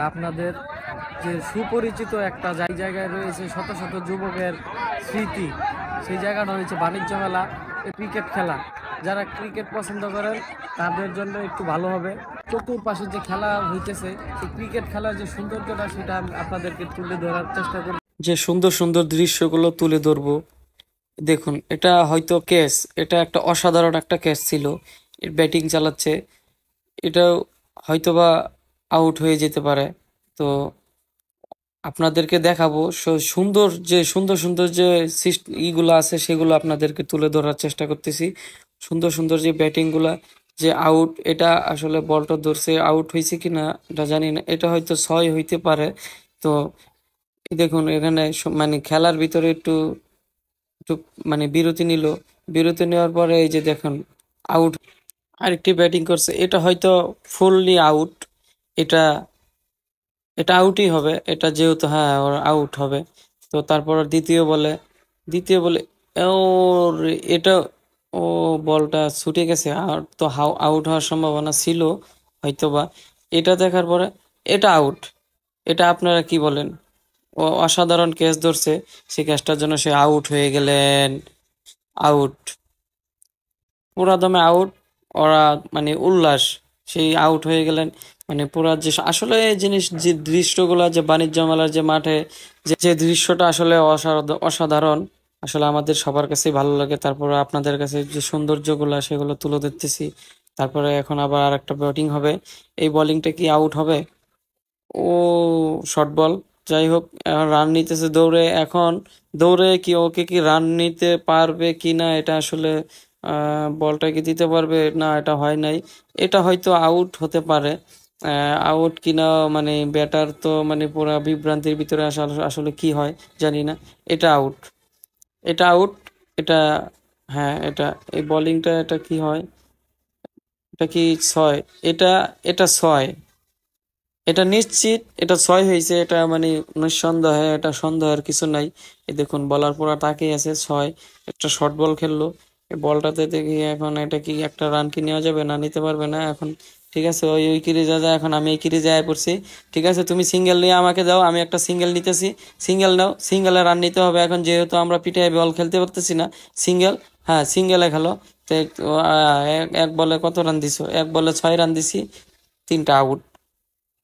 আপনাদের যে সুপরিচিত একটা জায়গায় রয়েছে শত শত যুবকের স্মৃতি, সেই জায়গাটা হয়েছে বাণিজ্য মেলা। ক্রিকেট খেলা, যারা ক্রিকেট পছন্দ করেন তাদের জন্য একটু ভালো হবে। চতুর্পাশে যে খেলা হইতেছে, সেই ক্রিকেট খেলার যে সৌন্দর্যটা সেটা আমি আপনাদেরকে তুলে ধরার চেষ্টা করি, যে সুন্দর সুন্দর দৃশ্যগুলো তুলে ধরবো। দেখুন, এটা হয়তো ক্যাচ, এটা একটা অসাধারণ একটা ক্যাচ ছিল। এর ব্যাটিং চালাচ্ছে, এটাও হয়তোবা আউট হয়ে যেতে পারে। তো আপনাদেরকে দেখাবো সুন্দর সুন্দর যে ইগুলো আছে সেগুলো আপনাদেরকে তুলে ধরার চেষ্টা করতেছি। সুন্দর সুন্দর যে ব্যাটিং গুলা, যে আউট, এটা আসলে বলটা ধরছে আউট হয়েছে কিনা এটা জানি না, এটা হয়তো 6 হইতে পারে। তো এই দেখুন, এখানে মানে খেলার ভিতরে একটু একটু মানে বিরতি নিল। বিরতি নেওয়ার পরে এই যে দেখুন আউট, আরেকটি ব্যাটিং করছে, এটা হয়তো ফুললি আউট। এটা এটা আউটই হবে, এটা যেহেতু, হ্যাঁ, ওর আউট হবে। তো তারপর দ্বিতীয় বলে ওর এটা, ও বলটা ছুটে গেছে, আর তো আউট হওয়ার সম্ভাবনা ছিল হয়তোবা। এটা দেখার পরে এটা আউট। এটা আপনারা কি বলেন? ও অসাধারণ ক্যাচ ধরছে, সেই ক্যাচটার জন্য সে আউট হয়ে গেলেন। আউট, পুরা দমে আউট। ওরা মানে উল্লাস, সেই আউট হয়ে গেলেন। মানে পুরা যে আসলে এই জিনিস, যে দৃশ্যগুলা, যে বাণিজ্য মেলার যে মাঠে যে দৃশ্যটা আসলে অসাধারণ। আসলে আমাদের সবার কাছেই ভালো লাগে। তারপরে আপনাদের কাছে যে সৌন্দর্যগুলা সেগুলো তুলে ধরতেছি। তারপরে এখন আবার আর একটা ব্যাটিং হবে। এই বোলিংটা কি আউট হবে? ও শর্ট বল। যাই হোক, রান নিতেছে দৌড়ে। এখন দৌড়ে কি ওকে কি রান নিতে পারবে কি না, এটা আসলে বলটা কি দিতে পারবে না, এটা হয় নাই। এটা হয়তো আউট হতে পারে। আউট কিনা, মানে ব্যাটার তো মানে পুরা বিভ্রান্তির ভিতরে আসলে কি হয় জানি না। এটা আউট, এটা আউট। এটা, হ্যাঁ, এটা এই বোলিংটা, এটা কি হয়? এটা কি 6? এটা এটা 6, এটা নিশ্চিত এটা 6 হয়েছে। এটা মানে নিঃসন্দেহে, এটা সন্দেহের কিছু নাই। এই দেখুন, বলার পর তাকিয়ে আছে 6। একটা শর্ট বল খেললো, এই বলটাতে দেখি এখন এটা কি একটা রান কি নেওয়া যাবে, না নিতে পারবে না এখন। ঠিক আছে, ওই ওই কিরিজে যা, এখন আমি এই কিরিজে আয় পড়ছি। ঠিক আছে, তুমি সিঙ্গেল নিয়ে আমাকে দাও, আমি একটা সিঙ্গেল নিতেছি। সিঙ্গেল নাও, সিঙ্গেলে রান নিতে হবে এখন, যেহেতু আমরা পিঠে বল খেলতে পারতেছি না। সিঙ্গেল, হ্যাঁ, সিঙ্গেলে খেলো। তো এক বলে কত রান দিছো? এক বলে 6 রান দিছি, 3টা আউট।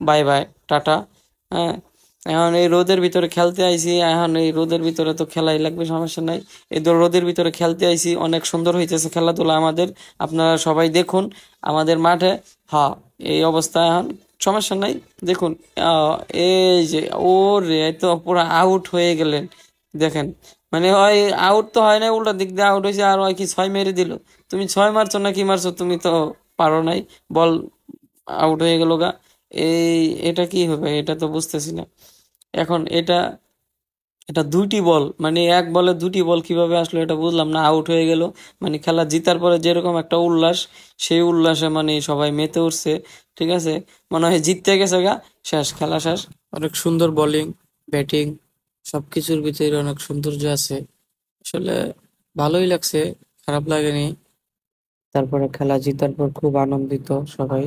Bye bye, tata. হ্যাঁ, এখন এই রোদের ভিতরে খেলতে আইছি, এখন এই রোদের ভিতরে তো খেলাই লাগবে, সমস্যা নাই। এই রোদের ভিতরে খেলতে আইছি, অনেক সুন্দর হইতেছে খেলাধুলা আমাদের। আপনারা সবাই দেখুন আমাদের মাঠে। হ্যাঁ, এই অবস্থা এখন, সমস্যা নাই। দেখুন, এই যে ও রে, তো পুরো আউট হয়ে গেলেন। দেখেন, মানে হয় আউট তো হয় না, উল্টা দিক দিয়ে আউট হয়েছে। আর হয় কি 6 মেরে দিল। তুমি 6 মারছো না কি মারছো, তুমি তো পারো নাই। বল আউট হয়ে গেল গা। এই এটা কি হবে, এটা তো বুঝতেছি না এখন। এটা এটা 2টি বল, মানে এক বলে 2টি বল কিভাবে আসলো এটা বুঝলাম না। আউট হয়ে গেল, মানে খেলা জিতার পরে যেরকম একটা উল্লাস, সেই উল্লাসে মানে সবাই মেতে উঠছে। ঠিক আছে, মনে হয় জিততে গেছে গা, শেষ, খেলা শেষ। অনেক সুন্দর বোলিং, ব্যাটিং, সবকিছুর ভিতরে অনেক সৌন্দর্য আছে। আসলে ভালোই লাগছে, খারাপ লাগেনি। তারপরে খেলা জিতার পর খুব আনন্দিত সবাই।